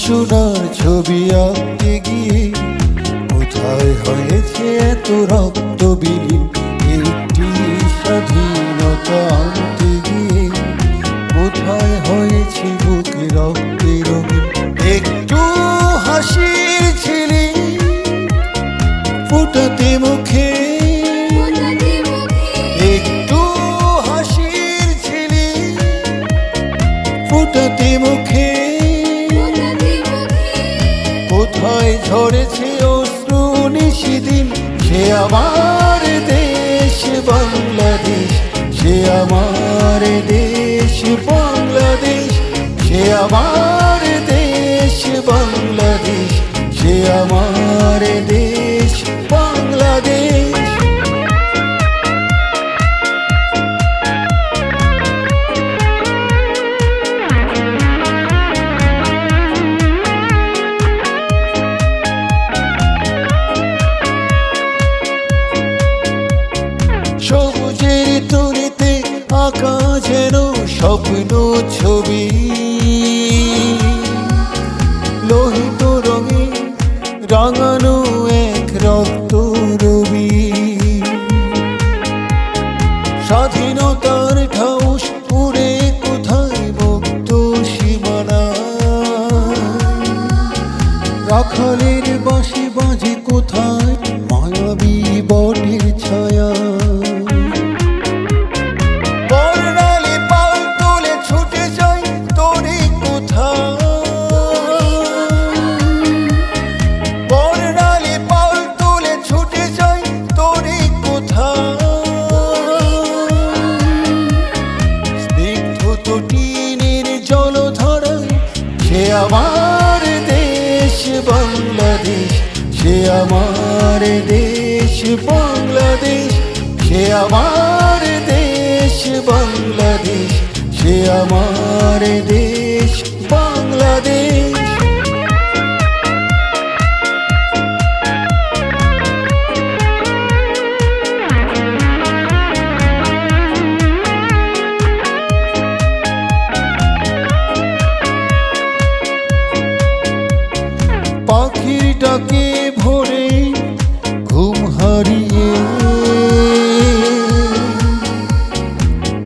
সোনার ছবি আঁকতে গিয়ে কোথায় হয়েছে এত রক্ত বিলীন? একটি স্বাধীনতা আনতে গিয়ে কোথায় হয়েছে বুকে রক্তে রঙিন? একটু হাসির ঝিলি ফোটাতে মুখে, একটু হাসির ঝিলি ফোটাতে মুখে, কোথায় ঝরেছে অশ্রু নিশিদিন? সে আমার দেশ বাংলাদেশ, সে আমার দেশ বাংলাদেশ, সে আমার দেশ বাংলাদেশ, সে আমার দেশ বাংলাদেশ। সবুজের তরিতে আঁকা যেন স্বপ্ন ছবি, লোহিত রঙে রাঙানো এক রক্ত রবি। স্বাধীনতার ঢাউস উড়ে কোথায় মুক্ত সীমানা, রাখালের বাঁশি বাজে কোথায় মায়াবী বটের ছায়া। বর্ণালী পাল তুলে ছুটে যাই তোরে কোথায়, বর্ণালী পাল তুলে ছুটে যাই তোরে কোথায়। স্নিগ্ধ তটিনীর জলধারায় সে আমার দেশ বাংলাদেশ, সে আমার দেশ বাংলাদেশ, সে আমার দেশ বাংলাদেশ, সে আমার দেশ।